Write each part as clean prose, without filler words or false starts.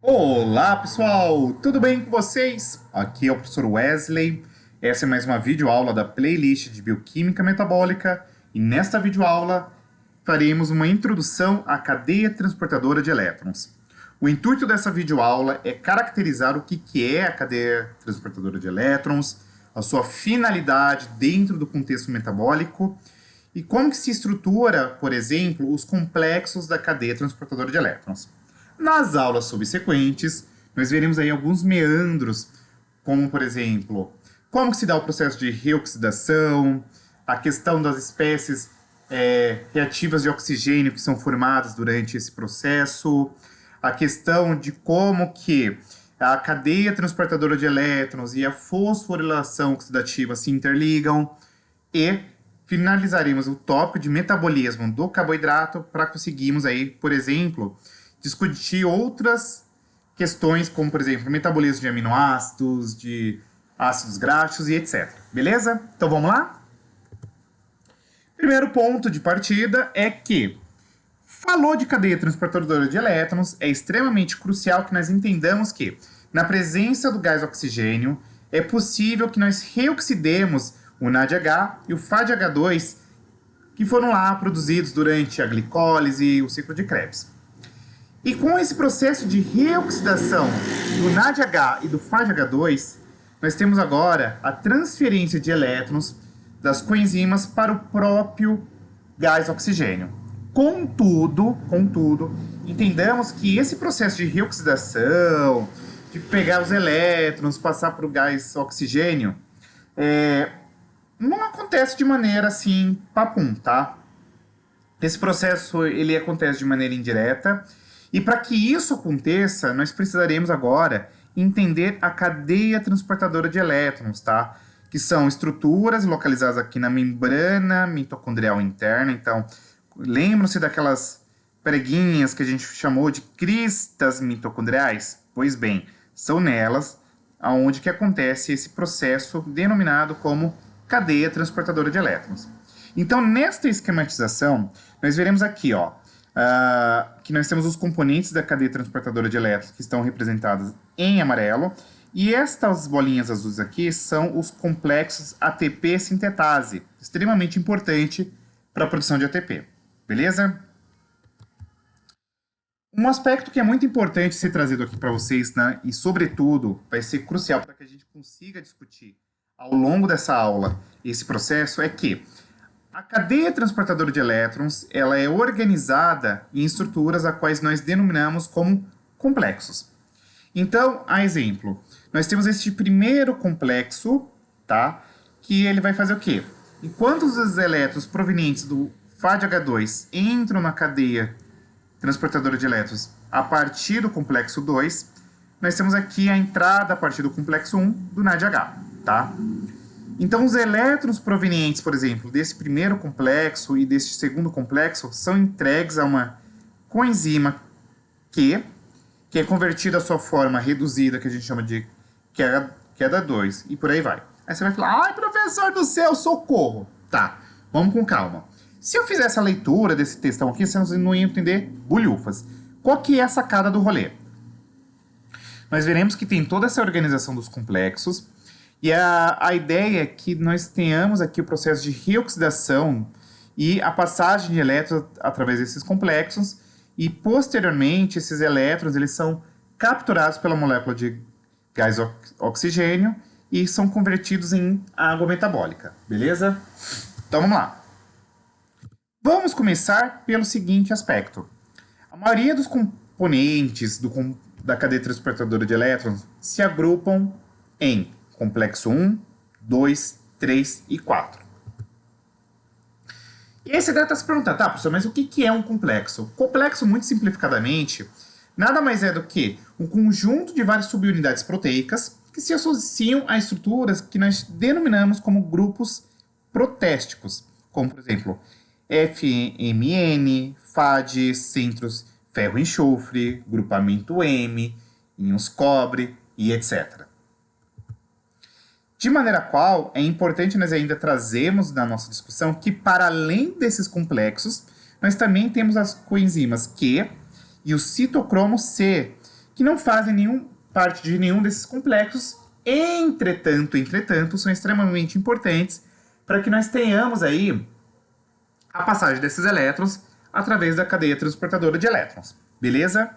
Olá pessoal, tudo bem com vocês? Aqui é o professor Wesley. Essa é mais uma videoaula da playlist de Bioquímica Metabólica e nesta videoaula faremos uma introdução à cadeia transportadora de elétrons. O intuito dessa videoaula é caracterizar o que é a cadeia transportadora de elétrons, a sua finalidade dentro do contexto metabólico e como que se estrutura, por exemplo, os complexos da cadeia transportadora de elétrons. Nas aulas subsequentes, nós veremos aí alguns meandros, como, por exemplo, como que se dá o processo de reoxidação, a questão das espécies reativas de oxigênio que são formadas durante esse processo, a questão de como que a cadeia transportadora de elétrons e a fosforilação oxidativa se interligam e finalizaremos o tópico de metabolismo do carboidrato para conseguirmos aí, por exemplo, discutir outras questões, como, por exemplo, metabolismo de aminoácidos, de ácidos graxos e etc. Beleza? Então vamos lá? Primeiro ponto de partida é que falou de cadeia transportadora de elétrons, é extremamente crucial que nós entendamos que, na presença do gás oxigênio, é possível que nós reoxidemos o NADH e o FADH2 que foram lá produzidos durante a glicólise e o ciclo de Krebs. E com esse processo de reoxidação do NADH e do FADH2, nós temos agora a transferência de elétrons das coenzimas para o próprio gás oxigênio. Contudo, entendamos que esse processo de reoxidação, de pegar os elétrons, passar para o gás oxigênio, não acontece de maneira assim, papum, tá? Esse processo ele acontece de maneira indireta. E para que isso aconteça, nós precisaremos agora entender a cadeia transportadora de elétrons, tá? Que são estruturas localizadas aqui na membrana mitocondrial interna. Então, lembram-se daquelas preguinhas que a gente chamou de cristas mitocondriais? Pois bem, são nelas onde que acontece esse processo denominado como cadeia transportadora de elétrons. Então, nesta esquematização, nós veremos aqui, ó, que nós temos os componentes da cadeia transportadora de elétrons que estão representados em amarelo, e estas bolinhas azuis aqui são os complexos ATP sintetase, extremamente importante para a produção de ATP, beleza? Um aspecto que é muito importante ser trazido aqui para vocês, né, e sobretudo vai ser crucial para que a gente consiga discutir ao longo dessa aula esse processo, é que a cadeia transportadora de elétrons, ela é organizada em estruturas a quais nós denominamos como complexos. Então, a exemplo, nós temos este primeiro complexo, tá? Que ele vai fazer o quê? Enquanto os elétrons provenientes do FADH2 entram na cadeia transportadora de elétrons a partir do complexo 2, nós temos aqui a entrada a partir do complexo 1 do NADH, tá? Então, os elétrons provenientes, por exemplo, desse primeiro complexo e desse segundo complexo são entregues a uma coenzima Q, que é convertida à sua forma reduzida, que a gente chama de queda 2, e por aí vai. Aí você vai falar, ai, professor do céu, socorro! Tá, vamos com calma. Se eu fizesse a leitura desse textão aqui, vocês não iam entender bulhufas. Qual que é a sacada do rolê? Nós veremos que tem toda essa organização dos complexos, e a ideia é que nós tenhamos aqui o processo de reoxidação e a passagem de elétrons através desses complexos, e posteriormente esses elétrons eles são capturados pela molécula de gás oxigênio e são convertidos em água metabólica, beleza? Então vamos lá. Vamos começar pelo seguinte aspecto. A maioria dos componentes da cadeia transportadora de elétrons se agrupam em complexo 1, 2, 3 e 4. E aí você deve estar se perguntando, tá, professor, mas o que é um complexo? Complexo, muito simplificadamente, nada mais é do que um conjunto de várias subunidades proteicas que se associam a estruturas que nós denominamos como grupos protésticos, como, por exemplo, FMN, FAD, centros ferro-enxofre, grupamento M, íons cobre e etc. De maneira qual, é importante nós ainda trazermos na nossa discussão que, para além desses complexos, nós também temos as coenzimas Q e o citocromo C, que não fazem parte de nenhum desses complexos. Entretanto, são extremamente importantes para que nós tenhamos aí a passagem desses elétrons através da cadeia transportadora de elétrons, beleza?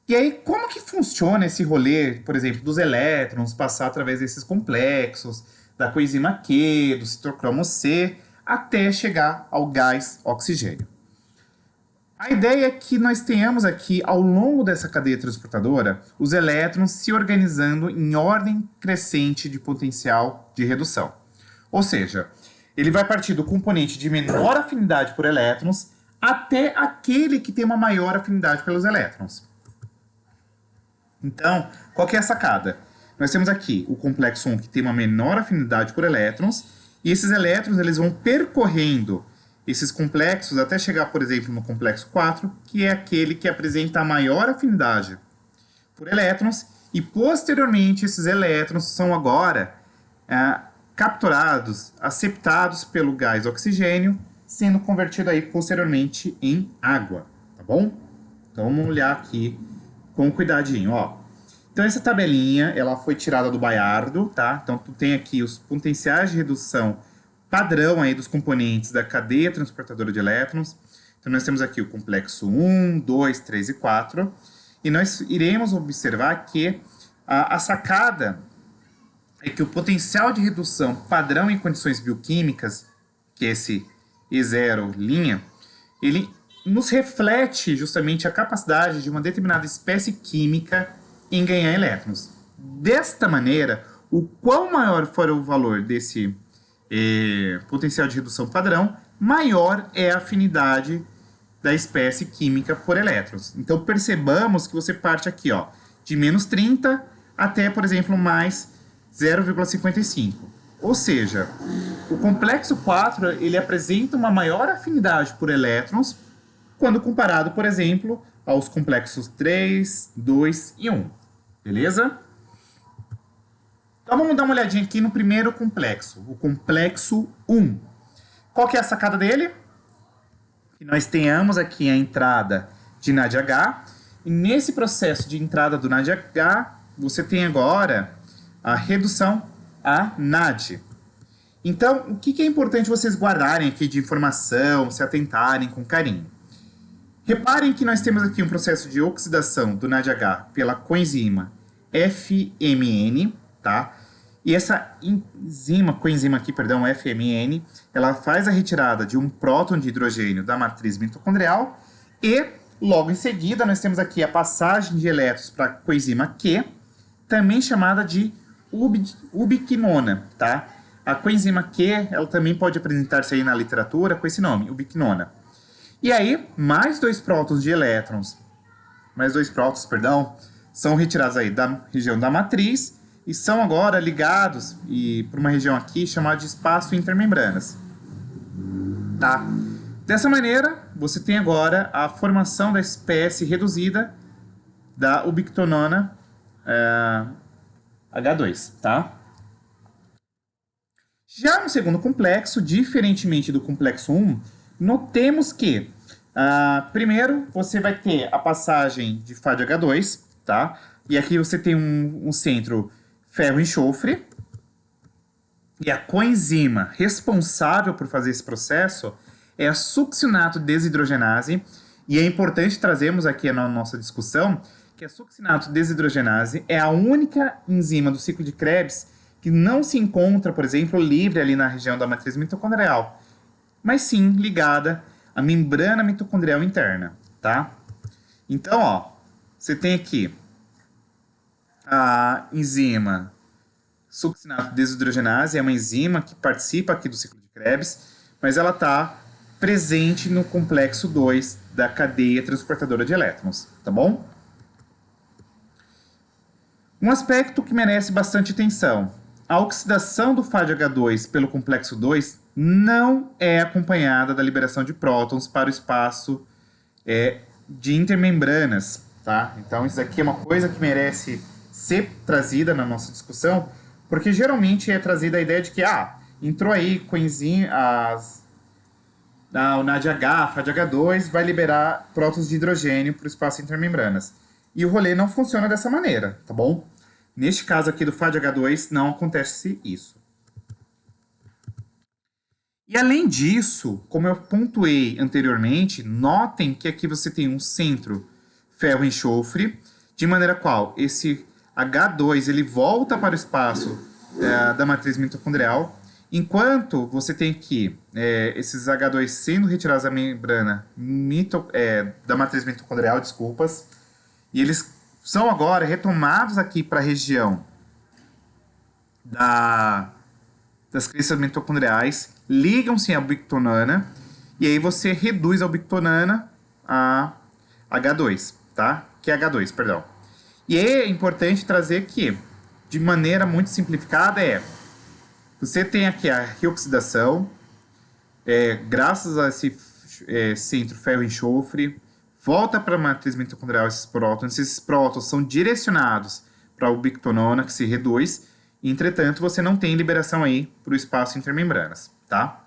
E aí, como que funciona esse rolê, por exemplo, dos elétrons passar através desses complexos, da coenzima Q, do citocromo C, até chegar ao gás oxigênio? A ideia é que nós tenhamos aqui, ao longo dessa cadeia transportadora, os elétrons se organizando em ordem crescente de potencial de redução. Ou seja, ele vai partir do componente de menor afinidade por elétrons até aquele que tem uma maior afinidade pelos elétrons. Então, qual que é a sacada? Nós temos aqui o complexo 1 que tem uma menor afinidade por elétrons, e esses elétrons eles vão percorrendo esses complexos até chegar, por exemplo, no complexo 4, que é aquele que apresenta a maior afinidade por elétrons, e posteriormente esses elétrons são agora capturados, aceptados pelo gás oxigênio, sendo convertido aí posteriormente em água, tá bom? Então vamos olhar aqui com cuidadinho, ó. Então essa tabelinha, ela foi tirada do Baiardo, tá? Então tu tem aqui os potenciais de redução padrão aí dos componentes da cadeia transportadora de elétrons. Então nós temos aqui o complexo 1, 2, 3 e 4. E nós iremos observar que a sacada é que o potencial de redução padrão em condições bioquímicas, que é esse E0', ele nos reflete justamente a capacidade de uma determinada espécie química em ganhar elétrons. Desta maneira, o quão maior for o valor desse potencial de redução padrão, maior é a afinidade da espécie química por elétrons. Então percebamos que você parte aqui, ó, de menos 30 até, por exemplo, mais 0,55. Ou seja, o complexo 4 ele apresenta uma maior afinidade por elétrons quando comparado, por exemplo, aos complexos 3, 2 e 1. Beleza? Então vamos dar uma olhadinha aqui no primeiro complexo, o complexo 1. Qual que é a sacada dele? Que nós tenhamos aqui a entrada de NADH, e nesse processo de entrada do NADH, você tem agora a redução a NAD. Então, o que é importante vocês guardarem aqui de informação, se atentarem com carinho? Reparem que nós temos aqui um processo de oxidação do NADH pela coenzima FMN, tá? E essa coenzima aqui, perdão, FMN, ela faz a retirada de um próton de hidrogênio da matriz mitocondrial e, logo em seguida, nós temos aqui a passagem de elétrons para a coenzima Q, também chamada de ubiquinona, tá? A coenzima Q, ela também pode apresentar-se aí na literatura com esse nome, ubiquinona. E aí, mais dois prótons, são retirados aí da região da matriz e são agora ligados para uma região aqui chamada de espaço intermembranas. Tá? Dessa maneira, você tem agora a formação da espécie reduzida da ubiquinona H2, tá? Já no segundo complexo, diferentemente do complexo 1, notemos que, primeiro, você vai ter a passagem de Fá de H2, tá? E aqui você tem um centro ferro-enxofre, e a coenzima responsável por fazer esse processo é a succinato desidrogenase, e é importante trazermos aqui na nossa discussão que a succinato desidrogenase é a única enzima do ciclo de Krebs que não se encontra, por exemplo, livre ali na região da matriz mitocondrial, mas sim ligada à membrana mitocondrial interna, tá? Então, ó, você tem aqui a enzima succinato desidrogenase, é uma enzima que participa aqui do ciclo de Krebs, mas ela está presente no complexo 2 da cadeia transportadora de elétrons, tá bom? Um aspecto que merece bastante atenção: a oxidação do Fá de H2 pelo complexo 2 não é acompanhada da liberação de prótons para o espaço de intermembranas, tá? Então isso aqui é uma coisa que merece ser trazida na nossa discussão, porque geralmente é trazida a ideia de que entrou aí coenzima, o NADH, FADH2, vai liberar prótons de hidrogênio para o espaço intermembranas. E o rolê não funciona dessa maneira, tá bom? Neste caso aqui do FADH2, não acontece isso. E além disso, como eu pontuei anteriormente, notem que aqui você tem um centro ferro-enxofre, de maneira qual esse H2 ele volta para o espaço da matriz mitocondrial, enquanto você tem aqui esses H2 sendo retirados da membrana da matriz mitocondrial, desculpas, e eles são agora retomados aqui para a região das cristas mitocondriais, ligam-se à ubiquitonana, e aí você reduz a ubiquitonana a H2, tá? Que é H2, perdão. E é importante trazer que, de maneira muito simplificada, você tem aqui a reoxidação, graças a esse centro ferro-enxofre, volta para a matriz mitocondrial esses prótons são direcionados para a ubiquitonona, que se reduz, entretanto, você não tem liberação aí para o espaço intermembranas, tá?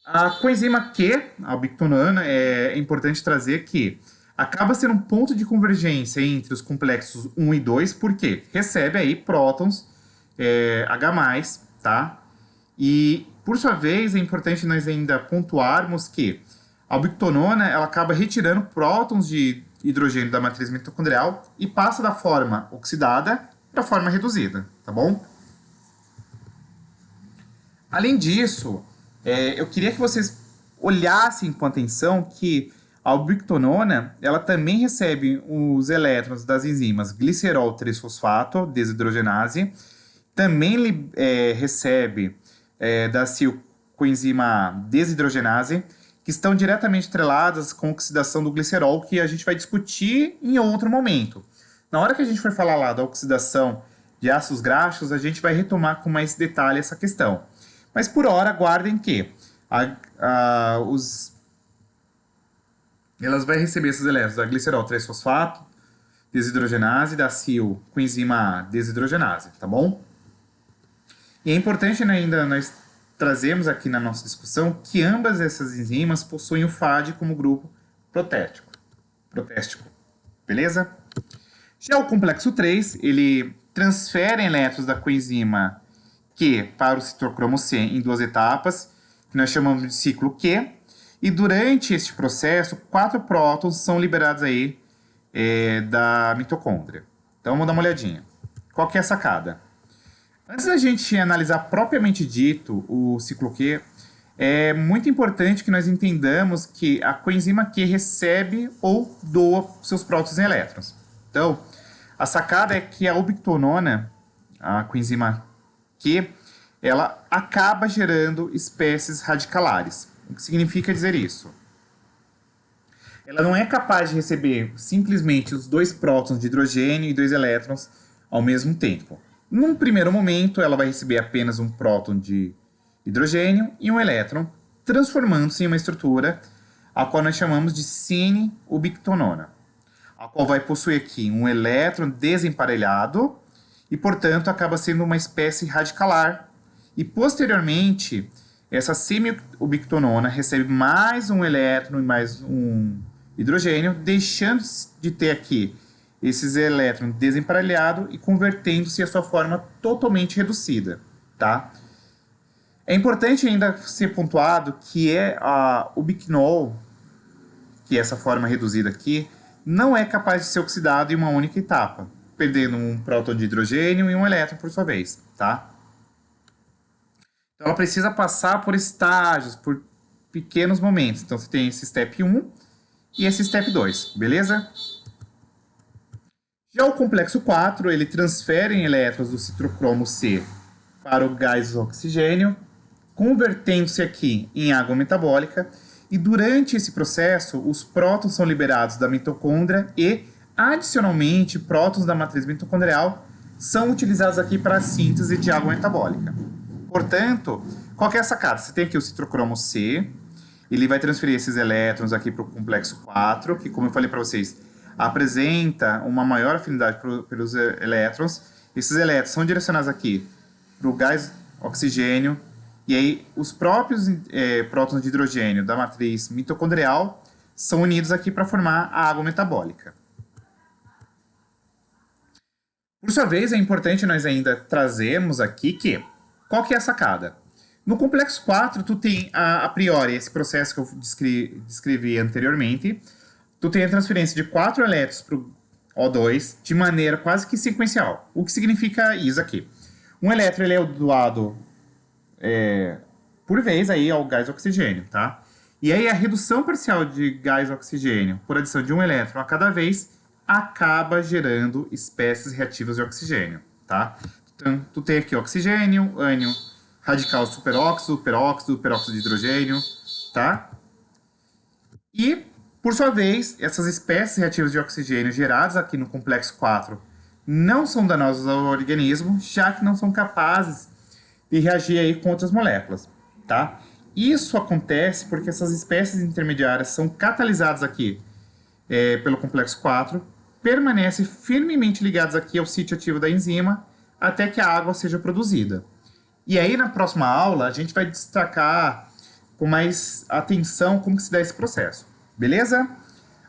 A coenzima Q, a ubiquitonana, é importante trazer que acaba sendo um ponto de convergência entre os complexos 1 e 2, porque recebe aí prótons H+, tá? E, por sua vez, é importante nós ainda pontuarmos que a ubiquitonona ela acaba retirando prótons de hidrogênio da matriz mitocondrial e passa da forma oxidada para a forma reduzida, tá bom? Além disso, eu queria que vocês olhassem com atenção que a ubiquitonona ela também recebe os elétrons das enzimas glicerol 3-fosfato, desidrogenase, também recebe da coenzima desidrogenase, que estão diretamente atreladas com a oxidação do glicerol, que a gente vai discutir em outro momento. Na hora que a gente for falar lá da oxidação de ácidos graxos, a gente vai retomar com mais detalhe essa questão. Mas por hora, guardem que elas vão receber esses elétrons da glicerol 3-fosfato, desidrogenase, da coenzima desidrogenase, tá bom? E é importante ainda nós trazemos aqui na nossa discussão que ambas essas enzimas possuem o FAD como grupo protéstico. Beleza? Já o complexo 3, ele transfere elétrons da coenzima Q para o citocromo C em duas etapas, que nós chamamos de ciclo Q, e durante este processo, 4 prótons são liberados aí da mitocôndria. Então vamos dar uma olhadinha. Qual que é a sacada? Antes da gente analisar propriamente dito o ciclo Q, é muito importante que nós entendamos que a coenzima Q recebe ou doa seus prótons em elétrons. Então, a sacada é que a ubiquitonona, a coenzima Q, ela acaba gerando espécies radicalares. O que significa dizer isso? Ela não é capaz de receber simplesmente os 2 prótons de hidrogênio e 2 elétrons ao mesmo tempo. Num primeiro momento, ela vai receber apenas um próton de hidrogênio e um elétron, transformando-se em uma estrutura a qual nós chamamos de cine-ubiquitonona, a qual vai possuir aqui um elétron desemparelhado e, portanto, acaba sendo uma espécie radicalar. E, posteriormente, essa semi-ubiquitonona recebe mais um elétron e mais um hidrogênio, deixando de ter aqui esses elétrons desemparelhados e convertendo-se a sua forma totalmente reduzida, tá? É importante ainda ser pontuado que a ubiquinol, que é essa forma reduzida aqui, não é capaz de ser oxidado em uma única etapa, perdendo um próton de hidrogênio e um elétron por sua vez, tá? Então ela precisa passar por estágios, por pequenos momentos. Então você tem esse step 1 e esse step 2, beleza? Já o complexo 4, ele transfere elétrons do citocromo C para o gás oxigênio, convertendo-se aqui em água metabólica, e durante esse processo, os prótons são liberados da mitocôndria e, adicionalmente, prótons da matriz mitocondrial são utilizados aqui para a síntese de água metabólica. Portanto, qual que é a sacada? Você tem aqui o citocromo C, ele vai transferir esses elétrons aqui para o complexo 4, que, como eu falei para vocês, apresenta uma maior afinidade pelos elétrons. Esses elétrons são direcionados aqui para o gás oxigênio E aí, os próprios prótons de hidrogênio da matriz mitocondrial são unidos aqui para formar a água metabólica. Por sua vez, é importante nós ainda trazermos aqui que, qual que é a sacada? No complexo 4, tu tem, a priori, esse processo que eu descrevi anteriormente, tu tem a transferência de 4 elétrons para o O2 de maneira quase que sequencial. O que significa isso aqui? Um elétron ele é doado por vez aí ao gás oxigênio, tá? E aí a redução parcial de gás oxigênio por adição de um elétron a cada vez acaba gerando espécies reativas de oxigênio, tá? Então, tu tem aqui oxigênio, ânion, radical superóxido, peróxido de hidrogênio, tá? E, por sua vez, essas espécies reativas de oxigênio geradas aqui no complexo 4 não são danosas ao organismo, já que não são capazes de reagir aí com outras moléculas, tá? Isso acontece porque essas espécies intermediárias são catalisadas aqui pelo complexo 4, permanecem firmemente ligadas aqui ao sítio ativo da enzima até que a água seja produzida. E aí, na próxima aula, a gente vai destacar com mais atenção como que se dá esse processo, beleza?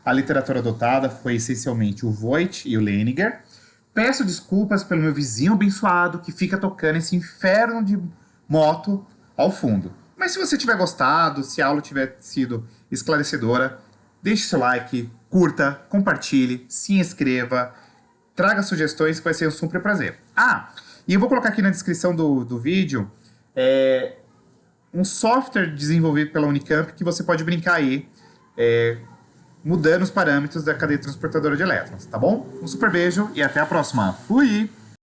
A literatura adotada foi essencialmente o Voigt e o Leininger. Peço desculpas pelo meu vizinho abençoado que fica tocando esse inferno de moto ao fundo. Mas se você tiver gostado, se a aula tiver sido esclarecedora, deixe seu like, curta, compartilhe, se inscreva, traga sugestões que vai ser um super prazer. E eu vou colocar aqui na descrição do vídeo um software desenvolvido pela Unicamp que você pode brincar aí, mudando os parâmetros da cadeia transportadora de elétrons, tá bom? Um super beijo e até a próxima. Fui!